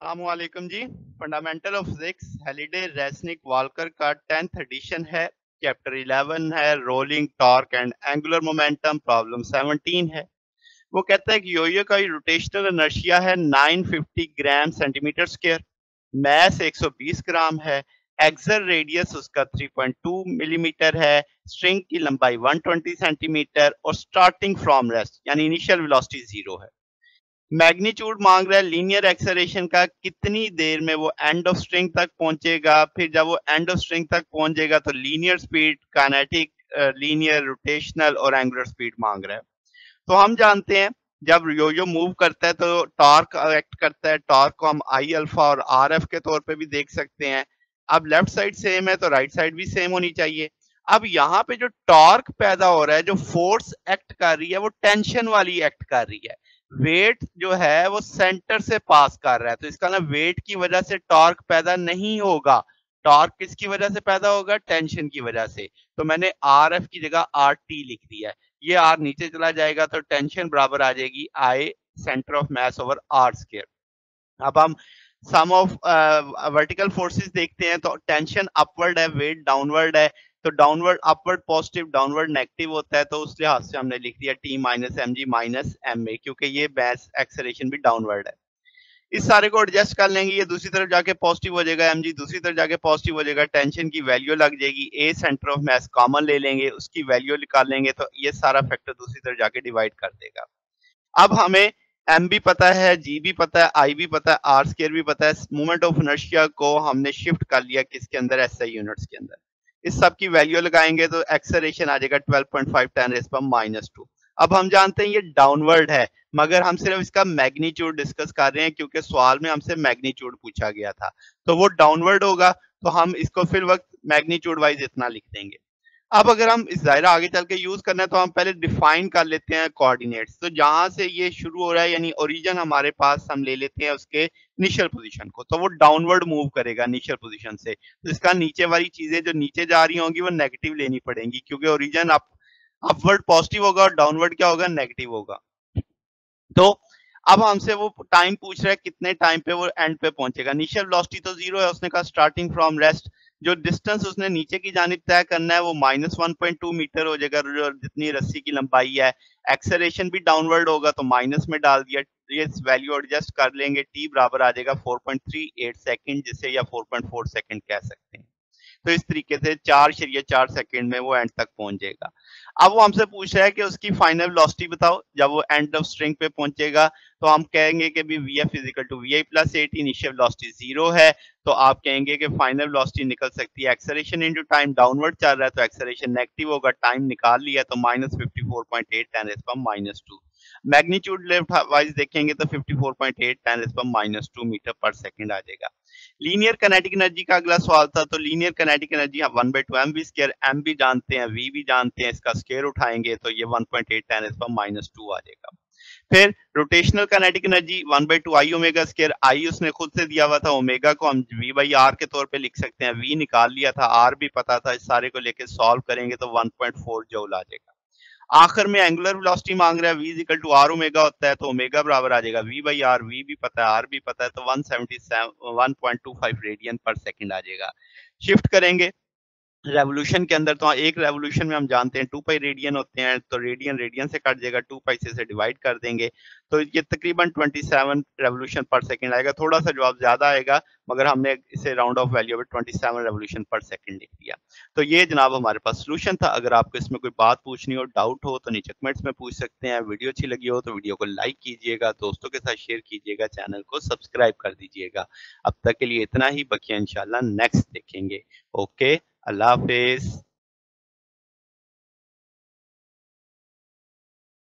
अस्सलामुअलैकुम जी। Fundamental of physics Halliday Resnick Walker का 10th एडिशन है। चैप्टर 11 है rolling torque and angular momentum. Problem 17 है। वो कहता है कि योयो का रोटेशनल इनर्शिया है 950 ग्राम सेंटीमीटर स्क्वायर, मैस 120 ग्राम है, एक्सल रेडियस उसका 3.2 मिलीमीटर है, स्ट्रिंग की लंबाई 120 सेंटीमीटर और स्टार्टिंग फ्रॉम रेस्ट यानी इनिशियल वेलोसिटी 0 है। मैग्नीट्यूड मांग रहा है लीनियर एक्सेलरेशन का, कितनी देर में वो एंड ऑफ स्ट्रिंग तक पहुंचेगा। फिर जब वो एंड ऑफ स्ट्रिंग तक पहुंचेगा तो linear speed, kinetic, linear, rotational और एंगुलर स्पीड मांग रहा है। तो हम जानते हैं जब यो-यो मूव करता है तो टॉर्क एक्ट करता है। टॉर्क को हम आई अल्फा और आर एफ के तौर पे भी देख सकते हैं। अब लेफ्ट साइड सेम है तो राइट साइड भी सेम होनी चाहिए। अब यहाँ पे जो टॉर्क पैदा हो रहा है, जो फोर्स एक्ट कर रही है, वो टेंशन वाली एक्ट कर रही है। वेट जो है वो सेंटर से पास कर रहा है, तो इसका ना वेट की वजह से टॉर्क पैदा नहीं होगा। टॉर्क किसकी वजह से पैदा होगा? टेंशन की वजह से। तो मैंने आर एफ की जगह आर टी लिख दिया है। ये आर नीचे चला जाएगा तो टेंशन बराबर आ जाएगी I centre of mass over R square. अब हम सम ऑफ वर्टिकल फोर्सेस देखते हैं तो टेंशन अपवर्ड है, वेट डाउनवर्ड है। तो downward upward positive, downward negative होता है, तो उस लिहाज से हमने लिख दिया T minus M G minus M A, क्योंकि ये मास एक्सेलरेशन भी डाउनवर्ड है। इस सारे को एडजस्ट कर लेंगे, ये दूसरी तरफ जाके पॉजिटिव हो जाएगा, एम जी दूसरी तरफ जाके पॉजिटिव हो जाएगा, टेंशन की वैल्यू लग जाएगी, ए सेंटर ऑफ मास कॉमन ले लेंगे, उसकी वैल्यू निकाल लेंगे तो ये सारा फैक्टर दूसरी तरफ जाके डिवाइड कर देगा। अब हमें एम भी पता है, जी भी पता है, आई भी पता है, आर स्केयर भी पता है। मोमेंट ऑफ इनर्शिया को हमने शिफ्ट कर लिया किसके अंदर? एसआई यूनिट्स के अंदर। इस सब की वैल्यू लगाएंगे तो एक्सेलरेशन आ जाएगा 12.5 10 रेज़ पावर -2। अब हम जानते हैं ये डाउनवर्ड है, मगर हम सिर्फ इसका मैग्नीट्यूड डिस्कस कर रहे हैं क्योंकि सवाल में हमसे मैग्नीट्यूड पूछा गया था। तो वो डाउनवर्ड होगा तो हम इसको फिर वक्त मैग्नीट्यूड वाइज इतना लिख देंगे। अब अगर हम इस दायरा आगे चल के यूज करना है तो हम पहले डिफाइन कर लेते हैं कोऑर्डिनेट्स। तो जहां से ये शुरू हो रहा है यानी ओरिजिन हमारे पास, हम ले लेते हैं उसके इनिशियल पोजीशन को, तो वो डाउनवर्ड मूव करेगा इनिशियल पोजीशन से। तो इसका नीचे वाली चीजें जो नीचे जा रही होंगी वो नेगेटिव लेनी पड़ेंगी, क्योंकि ओरिजिन अपवर्ड पॉजिटिव होगा और डाउनवर्ड क्या होगा? नेगेटिव होगा। तो अब हमसे वो टाइम पूछ रहा है कितने टाइम पे वो एंड पे पहुंचेगा। इनिशियल वेलोसिटी तो 0 है, उसने कहा स्टार्टिंग फ्रॉम रेस्ट। जो डिस्टेंस उसने नीचे की जानिब तय करना है वो -1.2 मीटर हो जाएगा, जो जितनी रस्सी की लंबाई है। एक्सेलरेशन भी डाउनवर्ड होगा तो माइनस में डाल दिया। ये वैल्यू एडजस्ट कर लेंगे, टी बराबर आ जाएगा 4.38 सेकंड, जिसे या 4.4 सेकंड कह सकते हैं। तो इस तरीके से 4.4 सेकंड में वो एंड तक पहुंच जाएगा। अब वो हमसे पूछ रहा है कि उसकी फाइनल वेलोसिटी बताओ जब वो एंड ऑफ स्ट्रिंग पे पहुंचेगा। तो हम कहेंगे कि भी v f equal to v i plus 80, initial velocity 0 है। तो आप कहेंगे कि फाइनल वेलोसिटी निकल सकती है एक्सेलरेशन इनटू टाइम, डाउनवर्ड चल रहा है तो एक्सेलरेशन नेगेटिव होगा, टाइम निकाल लिया तो -54.8 10 raise power -2। Magnitude left wise देखेंगे तो 54.8 10 रेज़ पावर -2 मीटर पर सेकंड आ जाएगा। लीनियर काइनेटिक एनर्जी का अगला सवाल था, तो linear kinetic energy 1/2 m v square, m भी जानते हैं, वी भी जानते हैं, इसका स्क्वायर उठाएंगे तो ये 1.8 10 रेज़ पावर -2 आ जाएगा। फिर रोटेशनल काइनेटिक एनर्जी 1/2 आई ओमेगा स्क्वायर, आई उसने खुद से दिया हुआ था, ओमेगा को हम वी बाई आर के तौर पे लिख सकते हैं, वी निकाल लिया था, आर भी पता था। इस सारे को लेके सॉल्व करेंगे तो 1.4 जूल आ जाएगा। आखिर में एंगुलर वेलोसिटी मांग रहा है, v equal to r omega होता है, तो ओमेगा बराबर आ जाएगा v बाई आर, v भी पता है, r भी पता है, तो 1.25 रेडियन पर सेकंड आ जाएगा। शिफ्ट करेंगे रेवोल्यूशन के अंदर, तो एक रेवोल्यूशन में हम जानते हैं 2 पाई रेडियन होते हैं, तो रेडियन रेडियन से कट जाएगा, 2 पाई से इसे डिवाइड कर देंगे तो ये तकरीबन 27 रेवोल्यूशन पर सेकंड आएगा। थोड़ा सा जवाब ज्यादा आएगा, मगर हमने इसे राउंड ऑफ वैल्यू में 27 रेवोल्यूशन पर सेकंड लिख दिया। तो ये जनाब हमारे पास सोल्यूशन था। अगर आपको इसमें कोई बात पूछनी हो, डाउट हो, तो नीचे कमेंट्स में पूछ सकते हैं। वीडियो अच्छी लगी हो तो वीडियो को लाइक कीजिएगा, दोस्तों के साथ शेयर कीजिएगा, चैनल को सब्सक्राइब कर दीजिएगा। अब तक के लिए इतना ही, बकिया इंशाल्लाह नेक्स्ट देखेंगे। ओके, अल्लाह हाफिज।